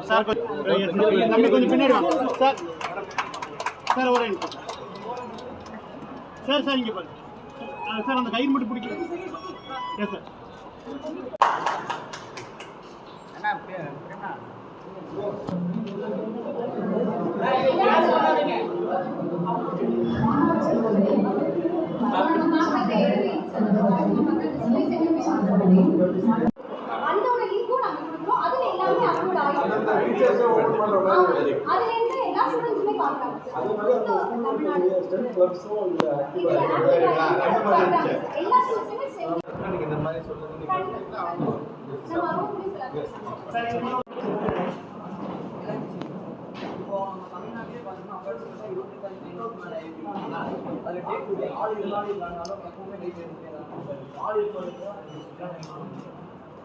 Sir தம்பி கொஞ்சம் பின்னாடி வாங்க சார். சார் ஒரு நிமிஷம் சார். சார் இங்கே பாருங்க சார், அந்த கயிறு மட்டும் பிடிக்கிறேன். Yes sir.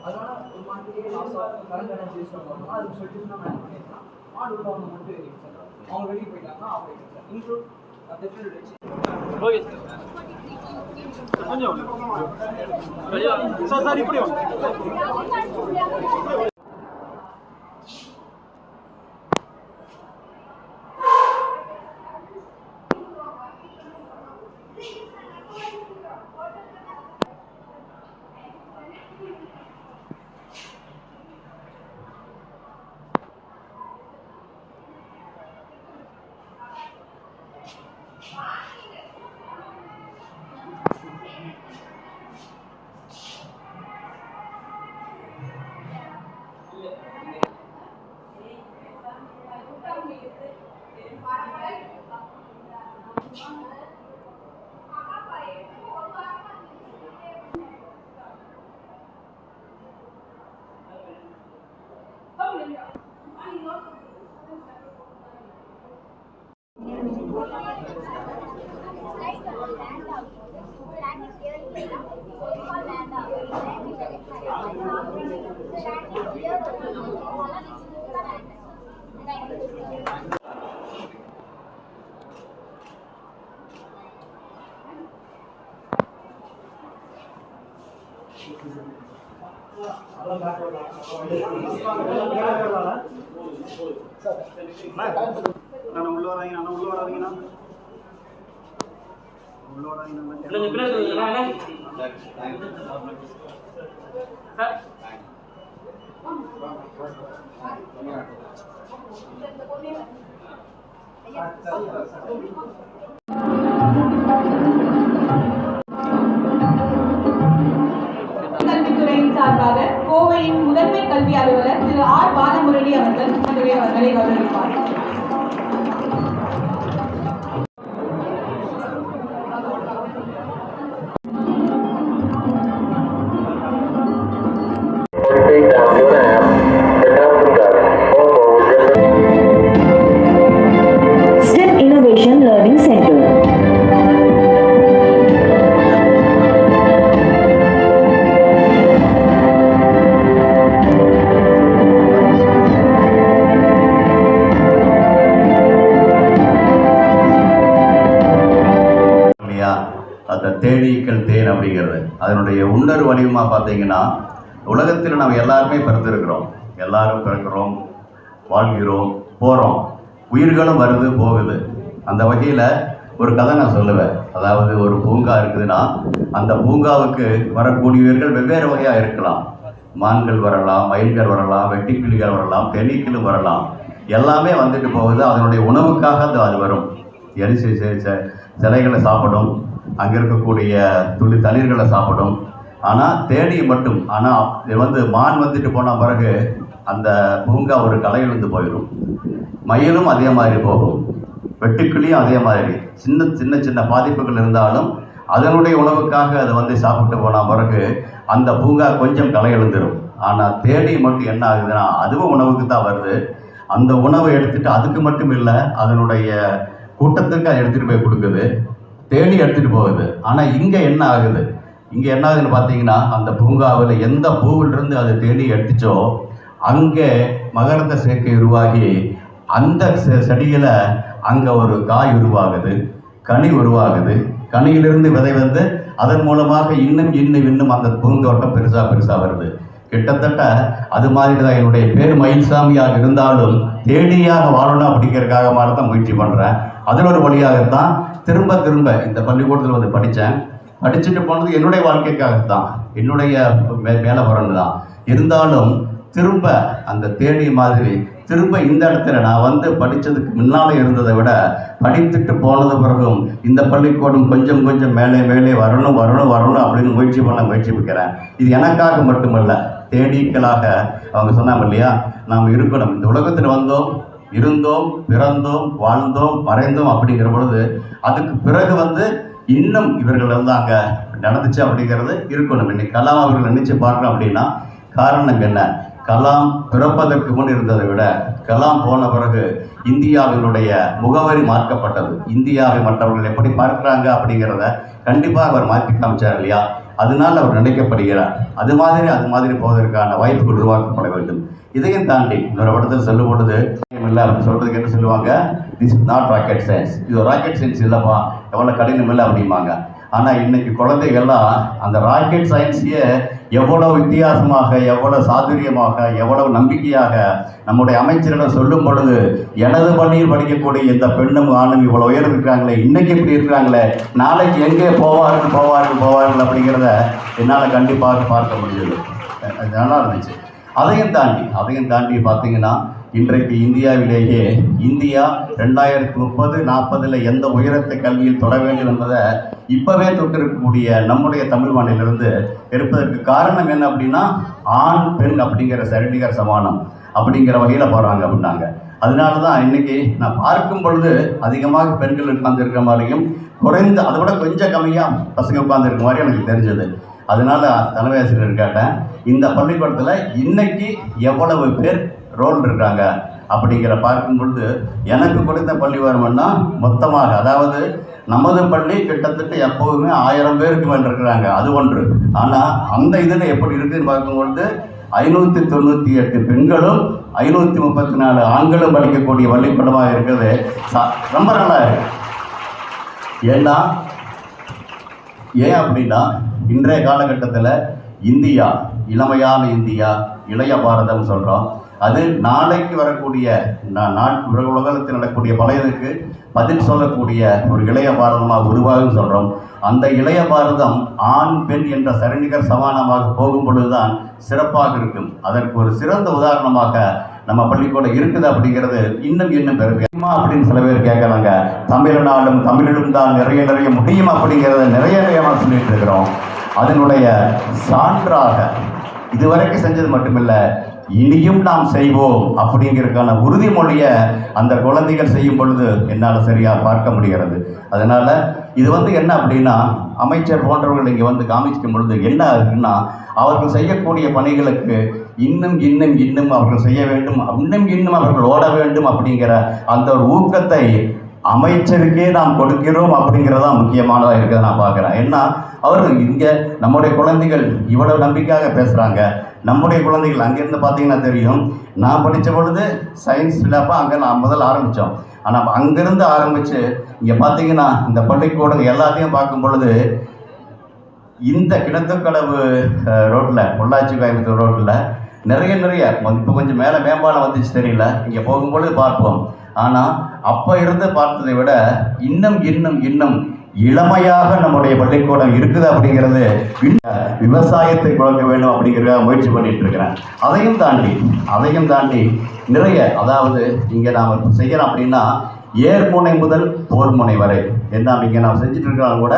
அதனால ஒரு மாநிலத்திலே கரண்ட் எனர்ஜி யூஸ் பண்ணுவாங்க. அதுக்கு சொல்லிட்டு மாடு உள்ள அவங்க மட்டும் இருக்கு சார். அவங்க வெளியே போயிட்டாங்கன்னா அவங்க இருக்கு சார். இன்க்ளூட் டெஃபினட் வச்சு ஓகே சார். சார் இப்படி கல்வித்துறையின் சார்பாக கோவையின் முதன்மை கல்வி அலுவலர் திரு ஆர் பாலமுரளி அவர்கள் அவர்களை கௌரவிப்பார். அந்த தேனீக்கள் தேன் அப்படிங்கிறது அதனுடைய உணர்வு வடிவமாக பார்த்தீங்கன்னா, உலகத்தில் நம்ம எல்லாருமே பிறந்திருக்கிறோம், எல்லாரும் பிறக்கிறோம், வாழ்கிறோம், போகிறோம், உயிர்களும் வருது போகுது. அந்த வகையில் ஒரு கதை நான் சொல்லுவேன். அதாவது ஒரு பூங்கா இருக்குதுன்னா அந்த பூங்காவுக்கு வரக்கூடியவர்கள் வெவ்வேறு வகையாக இருக்கலாம். மான்கள் வரலாம், மயில்கள் வரலாம், வெட்டிக்கிளிகள் வரலாம், தேனீக்களும் வரலாம். எல்லாமே வந்துட்டு போகுது. அதனுடைய உணவுக்காக அது வரும். எரிசி சிலைகளை சாப்பிடும், அங்கே இருக்கக்கூடிய துளி தளிர்களை சாப்பிடும். ஆனால் தேனி மட்டும், ஆனால் இது மான் வந்துட்டு போன பிறகு அந்த பூங்கா ஒரு கலையிலிருந்து போயிடும். மயிலும் அதே மாதிரி போகும், வெட்டுக்கிளியும் அதே மாதிரி சின்ன சின்ன சின்ன பாதிப்புகள் இருந்தாலும் அதனுடைய உணவுக்காக அதை வந்து சாப்பிட்டு போன பிறகு அந்த பூங்கா கொஞ்சம் களை எழுந்துடும். ஆனால் தேனீ மட்டும் என்ன ஆகுதுன்னா அதுவும் உணவுக்கு தான் வருது. அந்த உணவை எடுத்துகிட்டு அதுக்கு மட்டும் இல்லை, அதனுடைய கூட்டத்துக்கு அதை எடுத்துகிட்டு போய் கொடுக்குது, தேனி எடுத்துகிட்டு போகுது. ஆனால் இங்கே என்ன ஆகுது, இங்கே என்ன ஆகுதுன்னு பார்த்தீங்கன்னா அந்த பூங்காவில் எந்த பூவிலிருந்து அது தேனி எடுத்துச்சோ அங்கே மகரந்த சேர்க்கை உருவாகி அந்த செடியில் அங்கே ஒரு காய் உருவாகுது, கனி உருவாகுது. கனியிலிருந்து விதை வந்து அதன் மூலமாக இன்னும் அந்த பூந்தோட்டம் பெருசாக வருது. கிட்டத்தட்ட அது மாதிரி தான் என்னுடைய பேர் மயில்சாமியாக இருந்தாலும் தேனியாக வாழணும் அப்படிங்கிறதுக்காக மாதிரி தான் முயற்சி பண்ணுறேன். அதில் ஒரு வழியாகத்தான் திரும்ப இந்த பள்ளிக்கூடத்தில் வந்து படிச்சுட்டு போனது என்னுடைய வாழ்க்கைக்காகத்தான், என்னுடைய மேலே வரணும் தான். இருந்தாலும் திரும்ப அந்த தேனி மாதிரி திரும்ப இந்த இடத்துல நான் வந்து படித்ததுக்கு முன்னாலே இருந்ததை விட படித்துட்டு போனது பிறகும் இந்த பள்ளிக்கூடம் கொஞ்சம் மேலே வரணும் அப்படின்னு முயற்சி வைக்கிறேன். இது எனக்காக மட்டுமல்ல, தேனீக்களாக அவங்க சொன்னாங்க இல்லையா, நாம் இருக்கணும், இந்த உலகத்தில் வந்தோம், இருந்தோம், பிறந்தோம், வாழ்ந்தோம், மறைந்தோம் அப்படிங்கிற பொழுது அதுக்கு பிறகு வந்து இன்னும் இவர்கள் வந்து அங்கே நடந்துச்சு அப்படிங்கிறது இருக்கணும். இன்னைக்கு கலாம் அவர்கள் நினைச்சு பார்க்கணும் அப்படின்னா காரணம் என்ன, கலாம் பிறப்பதற்கு முன் இருந்ததை விட கலாம் போன பிறகு இந்தியாவினுடைய முகவரி மாற்றப்பட்டது. இந்தியாவை மற்றவர்கள் எப்படி பார்க்குறாங்க அப்படிங்கிறத கண்டிப்பாக அவர் மாற்றி காமிச்சார் இல்லையா, அதனால் அவர் நினைக்கப்படுகிறார். அது மாதிரி போவதற்கான வாய்ப்புகள் உருவாக்கப்பட வேண்டும். இதையும் தாண்டி இன்னொரு இடத்துல சொல்லும் பொழுது இல்லை அப்படின்னு சொல்கிறதுக்கு என்ன சொல்லுவாங்க, this is not rocket science, இது ராக்கெட் சயின்ஸ் இல்லைப்பா, எவ்வளோ கடினம் இல்லை அப்படிம்பாங்க. ஆனால் இன்னைக்கு குழந்தைகள்லாம் அந்த ராக்கெட் சயின்ஸையே எவ்வளவு வித்தியாசமாக, எவ்வளவு சாதுரியமாக, எவ்வளவு நம்பிக்கையாக நம்முடைய அமைச்சரிடம் சொல்லும் பொழுது எனது பள்ளியில் படிக்கக்கூடிய இந்த பெண்ணும் ஆணும் இவ்வளோ உயர்ந்து இருக்கிறாங்களே, இன்னைக்கு இப்படி இருக்கிறாங்களே, நாளைக்கு எங்கே போவார்கள் அப்படிங்கிறத என்னால் கண்டிப்பாக பார்க்க முடியுது. நல்லா இருந்துச்சு. அதையும் தாண்டி பார்த்தீங்கன்னா இன்றைக்கு இந்தியாவிலேயே இந்தியா 2030-40 எந்த உயரத்தை கல்வியில் தொட வேண்டும் என்பதை இப்போவே தொட்டிருக்கக்கூடிய நம்முடைய தமிழ் மண்ணிலிருந்து இருப்பதற்கு காரணம் என்ன அப்படின்னா ஆண் பெண் அப்படிங்கிற சரிநிகர் சமானம் அப்படிங்கிற வகையில் போகிறாங்க அப்படின்னாங்க. அதனால தான் இன்றைக்கி நான் பார்க்கும் பொழுது அதிகமாக பெண்கள் உட்கார்ந்துருக்கிற மாதிரியும் குறைந்த அதை விட கொஞ்சம் கம்மியாக பசங்க உட்கார்ந்துருக்க மாதிரி எனக்கு தெரிஞ்சது. அதனால் தலைமை ஆசிரியர் கேட்டேன், இந்த பள்ளிக்கூடத்தில் இன்னைக்கு எவ்வளவு பேர் ரோல் இருக்காங்க அப்படிங்கிற பார்க்கும் பொழுது எனக்கு கொடுத்த பள்ளி வருமானம்னா மொத்தமாக, அதாவது நமது பள்ளி கிட்டத்தட்ட எப்போதுமே 1000 பேருக்கு மேல் இருக்கிறாங்க, அது ஒன்று. ஆனால் அந்த இதில் எப்படி இருக்குதுன்னு பார்க்கும்பொழுது 598 பெண்களும் 534 ஆண்களும் படிக்கக்கூடிய பள்ளிக்கூடமாக இருக்கிறது ரொம்ப நல்லா இருக்கு. ஏன் அப்படின்னா இன்றைய காலகட்டத்தில் இந்தியா இளமையான இந்தியா, இளைய பாரதம் சொல்கிறோம். அது நாளைக்கு வரக்கூடிய உலகத்தில் நடக்கக்கூடிய பழையதுக்கு பதில் சொல்லக்கூடிய ஒரு இளைய பாரதமாக உருவாகும் சொல்கிறோம். அந்த இளைய பாரதம் ஆண் பெண் என்ற சரிநிகர் சமானமாக போகும் பொழுதுதான் சிறப்பாக இருக்கும். அதற்கு ஒரு சிறந்த உதாரணமாக நம்ம பள்ளிக்கூடம் இருக்குது அப்படிங்கிறது இன்னும் பெருமையா அப்படின்னு சில பேர் கேட்குறாங்க. தமிழிலும் தான் நிறைய முடியும் அப்படிங்கிறத நிறைய சொல்லிட்டு இருக்கிறோம். அதனுடைய சான்றாக இதுவரைக்கும் செஞ்சது மட்டுமில்லை, இனியும் நாம் செய்வோம் அப்படிங்கிறதுக்கான உறுதிமொழியை அந்த குழந்தைகள் செய்யும் பொழுது என்னால் சரியாக பார்க்க முடிகிறது. அதனால் இது வந்து என்ன அப்படின்னா அமைச்சர் போன்றவர்கள் இங்கே வந்து காமிக்கும் பொழுது என்ன இருக்குன்னா அவர்கள் செய்யக்கூடிய பணிகளுக்கு இன்னும் அவர்கள் செய்ய வேண்டும், இன்னும் அவர்கள் ஓட வேண்டும் அப்படிங்கிற அந்த ஒரு ஊக்கத்தை அமைச்சருக்கே நாம் கொடுக்கிறோம் அப்படிங்கிறதான் முக்கியமானதாக இருக்கிறத நான் பார்க்குறேன். ஏன்னா அவர்கள் இங்கே நம்முடைய குழந்தைகள் இவ்வளவு நம்பிக்கையாக பேசுகிறாங்க. நம்முடைய குழந்தைகள் அங்கேருந்து பார்த்தீங்கன்னா தெரியும், நான் படித்த பொழுது சயின்ஸ் லேப்பாக அங்கே நான் முதல்ல ஆரம்பித்தோம். ஆனால் அங்கேருந்து ஆரம்பித்து இங்கே பார்த்தீங்கன்னா இந்த பள்ளிக்கூடம் எல்லாத்தையும் பார்க்கும் பொழுது இந்த கிணத்துக்கடவு ரோட்டில் பொள்ளாச்சி கோயம்புத்தூர் ரோட்டில் நிறைய இப்போ கொஞ்சம் மேலே மேம்பாலம் வந்துச்சு தெரியல, இங்கே போகும்பொழுது பார்ப்போம். ஆனால் அப்போ இருந்து பார்த்ததை விட இன்னும் இளமையாக நம்முடைய பள்ளிக்கூடம் இருக்குது அப்படிங்கிறது விவசாயத்தை குழக்க வேண்டும் அப்படிங்கிறத முயற்சி பண்ணிட்டு இருக்கிறேன். அதையும் தாண்டி நிறைய, அதாவது இங்கே நாம் செய்யலாம் அப்படின்னா ஏர்முனை முதல் போர்முனை வரை என்ன இங்கே நாம் செஞ்சுட்டு இருக்கிறாங்க கூட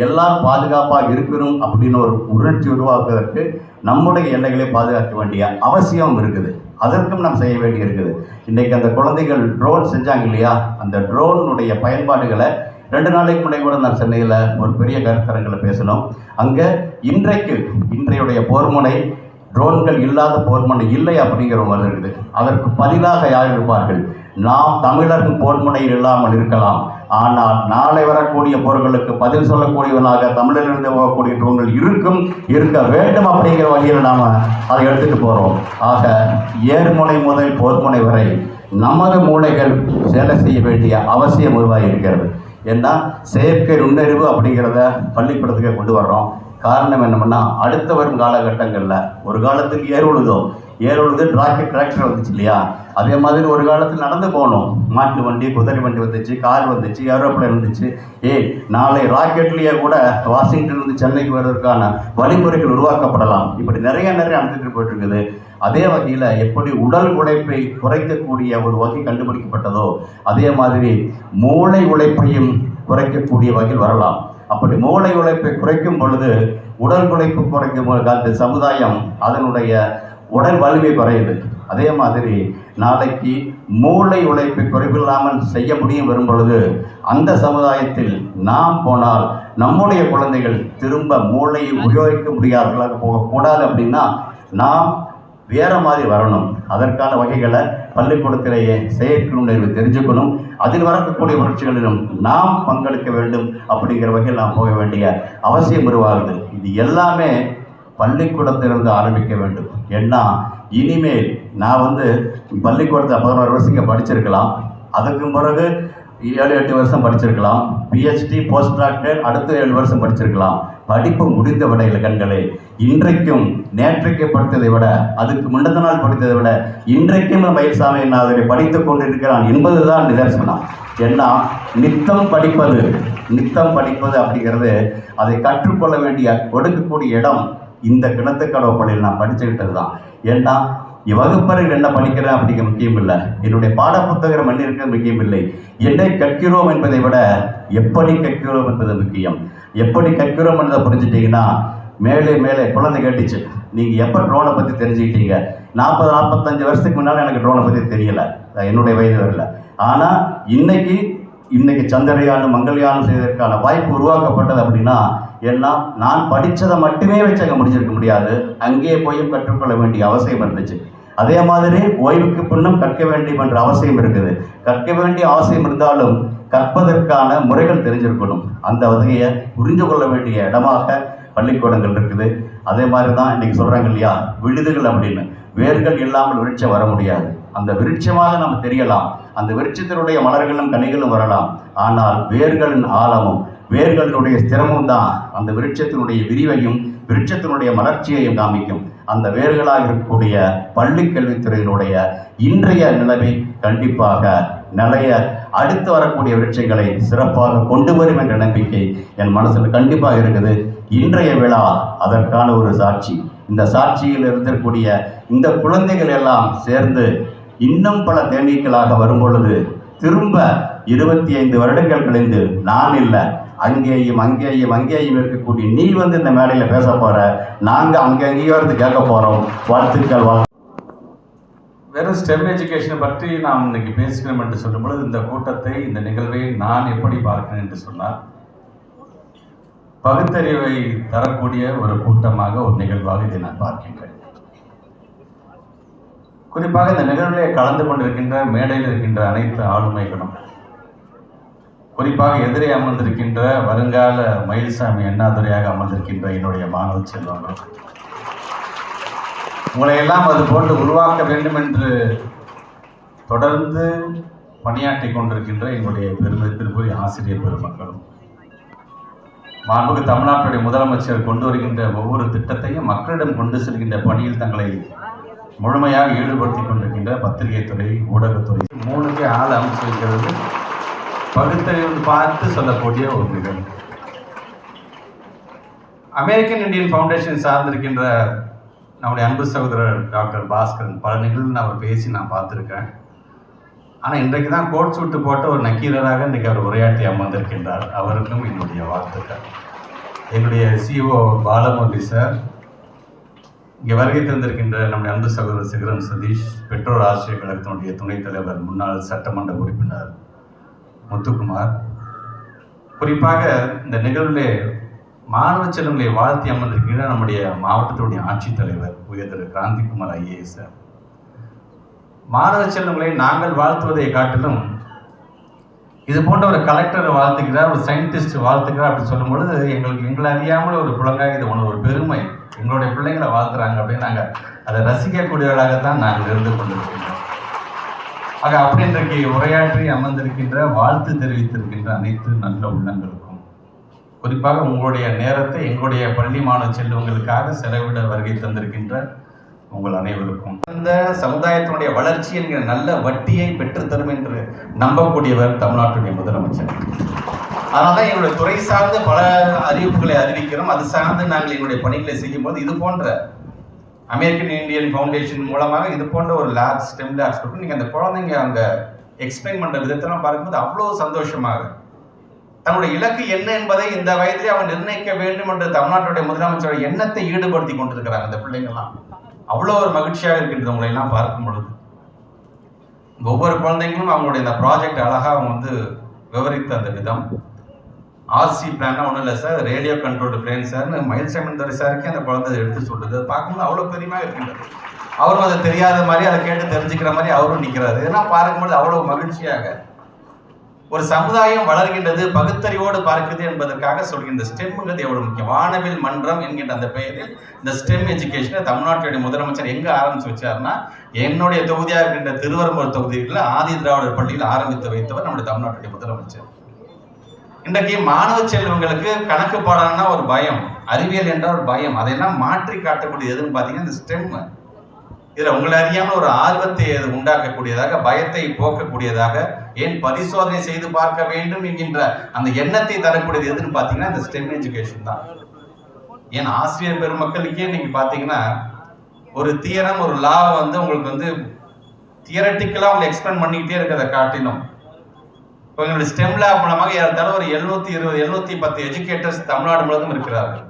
எல்லாம் பாதுகாப்பாக இருக்கணும் அப்படின்னு ஒரு உணர்ச்சி உருவாக்குவதற்கு நம்முடைய எல்லைகளை பாதுகாக்க வேண்டிய அவசியம் இருக்குது. அதற்கும் நாம் செய்ய வேண்டி இருக்குது. இன்றைக்கி அந்த குழந்தைகள் ட்ரோன் செஞ்சாங்க இல்லையா, அந்த ட்ரோனுடைய பயன்பாடுகளை 2 நாளைக்கு முன்னாடி கூட நான் சென்னையில் ஒரு பெரிய கருத்தரங்களை பேசணும். அங்கே இன்றையுடைய போர்முனை ட்ரோன்கள் இல்லாத போர்முனை இல்லை அப்படிங்கிற மாதிரி இருக்குது. அதற்கு பதிலாக யார் இருப்பார்கள்? நாம் தமிழர்கள் போர்முனையில் இல்லாமல் இருக்கலாம், ஆனால் நாளை வரக்கூடிய போர்களுக்கு பதில் சொல்லக்கூடியவனாக தமிழிலிருந்து போகக்கூடிய ட்ரோன்கள் இருக்க வேண்டும் அப்படிங்கிற வகையில் நாம் அதை எடுத்துகிட்டு போகிறோம். ஆக ஏர்முனை முதல் போர்முனை வரை நமது மூளைகள் சேலை செய்ய வேண்டிய அவசியம் உருவாகி இருக்கிறது. ஏன்னா செயற்கை நுண்ணறிவு அப்படிங்கிறத பள்ளிக்கூடத்துக்கு கொண்டு வர்றோம். காரணம் என்னன்னா, அடுத்த வரும் காலகட்டங்களில் ஒரு காலத்துக்கு ஏர் உழுது டிராக்டர் வந்துச்சு இல்லையா, அதே மாதிரி ஒரு காலத்தில் நடந்து போகணும். மாட்டு வண்டி, குதிரை வண்டி வந்துச்சு, கார் வந்துச்சு, ஏரோப்ளேன் வந்துச்சு. நாளை ராக்கெட்லேயே கூட வாஷிங்டன்லேருந்து சென்னைக்கு வருவதற்கான வழிமுறைகள் உருவாக்கப்படலாம். இப்படி நிறைய நடந்துட்டு போயிட்டு இருக்குது. அதே வகையில் எப்படி உடல் உழைப்பை குறைக்கக்கூடிய ஒரு வகை கண்டுபிடிக்கப்பட்டதோ, அதே மாதிரி மூளை உழைப்பையும் குறைக்கக்கூடிய வகையில் வரலாம். அப்படி மூளை உழைப்பை குறைக்கும் பொழுது உடல் உழைப்பு குறைக்கும் பொழுது அந்த சமுதாயம் அதனுடைய உடல் வலிமை குறையுது. அதே மாதிரி நாளைக்கு மூளை உழைப்பை குறைவில்லாமல் செய்ய முடியும் வரும் பொழுது அந்த சமுதாயத்தில் நாம் போனால் நம்முடைய குழந்தைகள் திரும்ப மூளையை உபயோகிக்க முடியாதவர்களாக போகக்கூடாது. அப்படின்னா நாம் வேற மாதிரி வரணும். அதற்கான வகைகளை பள்ளிக்கூடத்திலேயே செயற்கை நுண்ணறிவு தெரிஞ்சுக்கணும். அதில் வரக்கூடிய வளர்ச்சிகளிலும் நாம் பங்கெடுக்க வேண்டும். அப்படிங்கிற வகையில் நாம் போக வேண்டிய அவசியம் உருவாகுது. இது எல்லாமே பள்ளிக்கூடத்திலிருந்து ஆரம்பிக்க வேண்டும். ஏன்னா இனிமேல் நான் பள்ளிக்கூடத்தில் 11 வருஷம் இங்கே படிச்சிருக்கலாம், அதுக்கு பிறகு 7-8 வருஷம் படிச்சிருக்கலாம், PhD போஸ்ட் டாக்டரேட் அடுத்த 7 வருஷம் படிச்சிருக்கலாம். படிப்பு முடிந்த விட இலக்கண்களே, இன்றைக்கும் நேற்றைக்கு படித்ததை விட, அதுக்கு முன்னத்த நாள் படித்ததை விட இன்றைக்கும் மயில்சாமி நாதரை படித்துக் கொண்டிருக்கிறான் என்பதுதான் நிதர்சனம். ஏன்னா நித்தம் படிப்பது அப்படிங்கிறது அதை கற்றுக்கொள்ள வேண்டிய கொடுக்கக்கூடிய இடம் இந்த கிணத்துக்கடவு பள்ளியில் நான் படிச்சுக்கிட்டது தான். ஏன்னா வகுப்பறையில் என்ன படிக்கிறேன் அப்படிங்கிற முக்கியம் இல்லை, என்னுடைய பாடப்புத்தகம் என்ன இருக்கிறது முக்கியம் இல்லை, என்னை கற்கிறோம் என்பதை விட எப்படி கற்கிறோம் என்பது முக்கியம். எப்படி கற்கிறோம் என்பதை புரிஞ்சுட்டீங்கன்னா மேலே குழந்தை கேட்டுச்சு, நீங்கள் எப்போ ட்ரோனை பற்றி தெரிஞ்சுக்கிட்டீங்க? 40-45 வருஷத்துக்கு முன்னால் எனக்கு ட்ரோனை பற்றி தெரியலை, என்னுடைய வயது வரல. ஆனால் இன்னைக்கு சந்திரயானும் மங்கள்யானும் செய்வதற்கான வாய்ப்பு உருவாக்கப்பட்டது. அப்படின்னா எல்லாம் நான் படித்ததை மட்டுமே வச்சு அங்கே முடிஞ்சிருக்க முடியாது, அங்கேயே போய் கற்றுக்கொள்ள வேண்டிய அவசியம் இருந்துச்சு. அதே மாதிரி ஓய்வுக்கு பின்னும் கற்க வேண்டும் என்ற அவசியம் இருக்குது. கற்க வேண்டிய அவசியம் இருந்தாலும் கற்பதற்கான முறைகள் தெரிஞ்சிருக்கணும். அந்த வகையை புரிஞ்சு கொள்ள வேண்டிய இடமாக பள்ளிக்கூடங்கள் இருக்குது. அதே மாதிரி தான் இன்றைக்கி சொல்கிறாங்க இல்லையா, விழுதுகள் அப்படின்னு. வேர்கள் இல்லாமல் விருட்சம் வர முடியாது. அந்த விருட்சமாக நம்ம தெரியலாம், அந்த விருட்சத்தினுடைய மலர்களும் கனிகளும் வரலாம், ஆனால் வேர்களின் ஆழமும் வேர்களினுடைய ஸ்திரமும் தான் அந்த விருட்சத்தினுடைய விரிவையும் விருட்சத்தினுடைய மலர்ச்சியையும் காமிக்கும். அந்த வேர்களாக இருக்கக்கூடிய பள்ளி கல்வித்துறையினுடைய இன்றைய நிலைமை கண்டிப்பாக அடுத்து வரக்கூடிய விருட்சங்களை சிறப்பாக கொண்டு வரும் என்ற நம்பிக்கை என் மனசில் கண்டிப்பாக இருக்குது. இன்றைய விழா அதற்கான ஒரு சாட்சி. இந்த சாட்சியில் இருந்திருக்கூடிய இந்த குழந்தைகள் எல்லாம் சேர்ந்து இன்னும் பல தேனீக்களாக வரும் பொழுது திரும்ப 25 வருடங்கள் கழிந்து நான் இல்லை, அங்கேயும் இருக்கக்கூடிய நீ இந்த மேடையில் பேச போற, நாங்கள் அங்கேயோ இருந்து கேட்க போகிறோம். வாழ்த்துக்கள். வெறும் ஸ்டெம் எஜுகேஷனை பற்றி நாம் இன்னைக்கு பேசுகிறோம் என்று சொல்லும் பொழுது இந்த கூட்டத்தை, இந்த நிகழ்வை நான் எப்படி பார்க்கிறேன் என்று சொன்னால், பகுத்தறிவை தரக்கூடிய ஒரு கூட்டமாக, ஒரு நிகழ்வாக இதை நான் பார்க்கின்றேன். குறிப்பாக இந்த நிகழ்விலே கலந்து கொண்டிருக்கின்ற மேடையில் இருக்கின்ற அனைத்து ஆளுமைகளும், குறிப்பாக எதிரே அமர்ந்திருக்கின்ற வருங்கால மயில்சாமி அண்ணாதுரையாக அமர்ந்திருக்கின்ற என்னுடைய மாணவ செல்வங்கள், உங்களை எல்லாம் அது போன்று உருவாக்க வேண்டும் என்று தொடர்ந்து பணியாற்றி கொண்டிருக்கின்ற எங்களுடைய பெருமதிப்பிற்குரிய ஆசிரியர் பெருமக்களும், மாண்புக்கு தமிழ்நாட்டுடைய முதலமைச்சர் கொண்டு வருகின்ற ஒவ்வொரு திட்டத்தையும் மக்களிடம் கொண்டு செல்கின்ற பணியில் தங்களை முழுமையாக ஈடுபடுத்தி கொண்டிருக்கின்ற பத்திரிகை துறை, ஊடகத்துறை, 3க்கு ஆள் அமைச்சிருக்கிறது பகுத்தறிவு பார்த்து சொல்லக்கூடிய ஒரு நிகழ்வு. அமெரிக்கன் இந்தியன் ஃபவுண்டேஷன் சார்ந்திருக்கின்ற நம்முடைய அன்பு சகோதரர் டாக்டர் பாஸ்கரன் பல நிகழ்வு அவர் பேசி நான் பார்த்துருக்கேன். ஆனால் இன்றைக்கு தான் கோட் சூட்டு போட்ட ஒரு நக்கீரராக இன்றைக்கி அவர் உரையாற்றி அமர்ந்திருக்கின்றார். அவருக்கும் என்னுடைய வாழ்த்துக்கள். என்னுடைய CEO பாலமுரளி சார், இங்கே வருகை தந்திருக்கின்ற நம்முடைய அன்பு சகோதரர் சிகரம் சதீஷ், பெற்றோர் ஆசிரியர் கழகத்தினுடைய துணைத் தலைவர், முன்னாள் சட்டமன்ற உறுப்பினர் முத்துக்குமார், குறிப்பாக இந்த நிகழ்விலே மாணவ செல்வங்களை வாழ்த்தி அமர்ந்திருக்கின்ற நம்முடைய மாவட்டத்தினுடைய ஆட்சித்தலைவர் உயர் கிராந்திகுமார் ஐஏஎஸ். மாணவ செல்வங்களை நாங்கள் வாழ்த்துவதை காட்டிலும் இது போன்ற ஒரு கலெக்டரை வாழ்த்துக்கிறார், ஒரு சயின்டிஸ்ட் வாழ்த்துக்கிறார் அப்படின்னு சொல்லும் பொழுது எங்களை அறியாமல் ஒரு புலங்காக இது ஒன்று ஒரு பெருமை. எங்களுடைய பிள்ளைங்களை வாழ்த்துறாங்க அப்படின்னு நாங்கள் அதை ரசிக்கக்கூடியவர்களாகத்தான் நாங்கள் இருந்து கொண்டிருக்கின்றோம். ஆக அப்படி இன்றைக்கு உரையாற்றி அமர்ந்திருக்கின்ற, வாழ்த்து தெரிவித்திருக்கின்ற அனைத்து நல்ல உள்ளங்களுக்கும், குறிப்பாக உங்களுடைய நேரத்தை எங்களுடைய பள்ளி மாணவ செல்வங்களுக்காக செலவிட வருகை தந்திருக்கின்ற உங்கள் அனைவருக்கும், இந்த சமுதாயத்தினுடைய வளர்ச்சி என்கிற நல்ல வட்டியை பெற்றுத்தரும் என்று நம்பக்கூடியவர் தமிழ்நாட்டுடைய முதலமைச்சர். அதனால தான் எங்களுடைய துறை சார்ந்த பல அறிவிப்புகளை அறிவிக்கிறோம். அது சார்ந்து நாங்கள் எங்களுடைய பணிகளை செய்யும்போது இது போன்ற அமெரிக்கன் இந்தியன் ஃபவுண்டேஷன் மூலமாக இது போன்ற ஒரு லேப்ஸ், ஸ்டெம் லேப்ஸ் கொடுத்து நீங்கள் அந்த குழந்தைங்க அங்கே எக்ஸ்பிளைன் பண்ணுற விதத்தெல்லாம் பார்க்கும்போது அவ்வளோ சந்தோஷமாக தன்னுடைய இலக்கு என்ன என்பதை இந்த வயதிலே அவங்க நிர்ணயிக்க வேண்டும் என்று தமிழ்நாட்டுடைய முதலமைச்சருடைய எண்ணத்தை ஈடுபடுத்தி கொண்டிருக்கிறாங்க இந்த பிள்ளைங்கள்லாம். அவ்வளோ ஒரு மகிழ்ச்சியாக இருக்கின்றது உங்களை எல்லாம் பார்க்கும் பொழுது. ஒவ்வொரு குழந்தைங்களும் அவங்களுடைய இந்த ப்ராஜெக்ட் அழகாக அவங்க வந்து விவரித்த அந்த விதம். ஆர்சி பிளான்னா ஒன்றும் இல்லை சார், ரேடியோ கண்ட்ரோல்டு பிளேன் சார்னு மயில் சேமந்தரி சாருக்கே அந்த குழந்தை எடுத்து சொல்லுது. அதை பார்க்கும்போது அவ்வளோ பெருமையாக இருக்கின்றது. அவரும் அதை தெரியாத மாதிரி அதை கேட்டு தெரிஞ்சுக்கிற மாதிரி அவரும் நிற்கிறாரு. இதெல்லாம் பார்க்கும்போது அவ்வளோ மகிழ்ச்சியாக ஒரு சமுதாயம் வளர்கின்றது, பகுத்தறிவோடு பார்க்குது என்பதற்காக சொல்கின்ற ஸ்டெம்ங்கிறது எவ்வளவு முக்கியம். வானவில் மன்றம் என்கின்ற அந்த பெயரில் இந்த ஸ்டெம் எஜுகேஷனை தமிழ்நாட்டுடைய முதலமைச்சர் எங்கே ஆரம்பித்து வச்சார்னா, என்னுடைய தொகுதியாக இருக்கின்ற திருவரம்பூர் தொகுதியில் ஆதி திராவிடர் பள்ளியில் ஆரம்பித்து வைத்தவர் நம்முடைய தமிழ்நாட்டுடைய முதலமைச்சர். இன்றைக்கு மாணவ செல்வங்களுக்கு கணக்கு பாடம்னா ஒரு பயம், அறிவியல் என்ற ஒரு பயம், அதையெல்லாம் மாற்றி காட்டக்கூடிய எதுன்னு பார்த்தீங்கன்னா இந்த ஸ்டெம். இதில் உங்களை அறியாமல் ஒரு ஆர்வத்தை உண்டாக்கக்கூடியதாக, பயத்தை போக்கக்கூடியதாக, ஏன் பரிசோதனை செய்து பார்க்க வேண்டும் என்கின்ற அந்த எண்ணத்தை தரக்கூடியது எதுன்னு பார்த்தீங்கன்னா இந்த ஸ்டெம் எஜுகேஷன் தான். ஏன் ஆசிரியர் பெருமக்களுக்கே நீங்கள் பார்த்தீங்கன்னா ஒரு தியரம், ஒரு லா வந்து உங்களுக்கு வந்து தியரட்டிக்கலாக உங்களை எக்ஸ்பிளைன் பண்ணிக்கிட்டே இருக்கிறத காட்டிலும் இப்போ எங்களுடைய ஸ்டெம் லேப் மூலமாக ஏறத்தாழ ஒரு 710 எஜுகேட்டர்ஸ் தமிழ்நாடு முழுவதும் இருக்கிறார்கள்.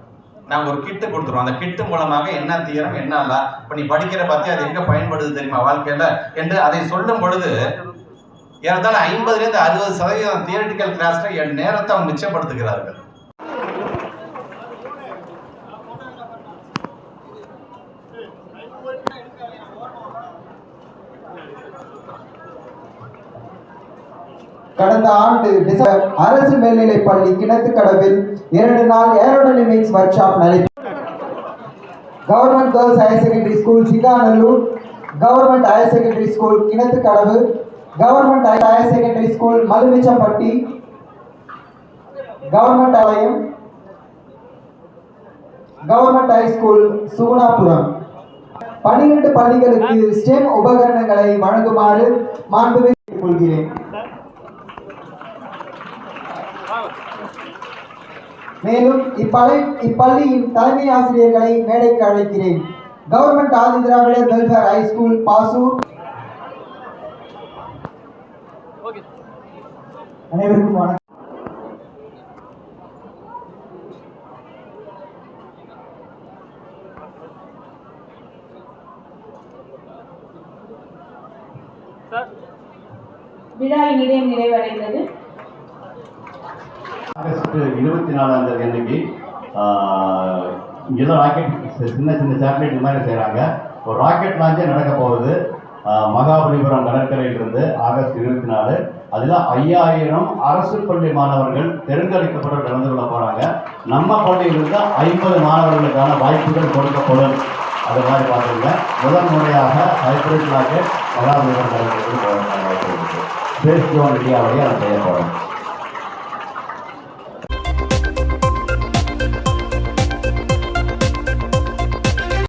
நாங்கள் ஒரு கிட்டு கொடுத்துருவோம். அந்த கிட்டு மூலமாக என்ன தியரம், என்ன லா, இப்போ நீ படிக்கிற பார்த்து அது எங்கே பயன்படுது தெரியுமா வாழ்க்கையில் என்று அதை சொல்லும் பொழுது ஏறத்தாழ 50% 60% தியரட்டிக்கல் கிளாஸில் என் நேரத்தை அவங்க மிச்சப்படுத்துகிறார்கள். கடந்த ஆண்டு டிசம்பர் அரசு மேல்நிலைப் பள்ளி கிணத்துக்கடவில் 2 நாள் ஏரோடைனமிக்ஸ் ஒர்க் ஷாப் நடைபெற்றது. Government girls higher secondary school Singanallur, government higher secondary school Kinathukadavu, government higher secondary school Malumichampatti, government ஆலயம், கவர்மெண்ட் ஹை ஸ்கூல் சுகுணாபுரம் 12 பள்ளிகளுக்கு ஸ்டெம் உபகரணங்களை வழங்குமாறு மாண்புமிகு கேட்டுக்கொள்கிறேன். மேலும் இப்பள்ளியின் தலைமை ஆசிரியர்களை மேடைக்கு அழைக்கிறேன். Government Adi Dravidar welfare high school Pasur. அனைவருக்கும் வணக்கம். விழா இனிதே நிறைவடைந்தது. ஆகஸ்ட் 24ஆம் தேதி அன்னைக்கு இங்கெல்லாம் ராக்கெட் சின்ன சேட்டலைட் இந்த மாதிரி செய்கிறாங்க. ஒரு ராக்கெட் லான்ச்சே நடக்க போகுது மகாபலிபுரம் கடற்கரையிலிருந்து ஆகஸ்ட் 24. அதில் 5000 அரசு பள்ளி மாணவர்கள் தேர்ந்தெடுக்கப்பட்டு கலந்து கொள்ள போகிறாங்க. நம்ம பள்ளியிலிருந்து 50 மாணவர்களுக்கான வாய்ப்புகள் கொடுக்கப்படும். அது மாதிரி பார்த்துங்க. முதல் முறையாக ஹைப்ரிட் ராக்கெட் மகாபலிபுரம் கடற்கரைக்கு போகிறதுக்கான வாய்ப்பு இருக்குது. ஸ்பேஸ் ஜோன் இந்தியாவிலேயே அதை செய்யப்படும்.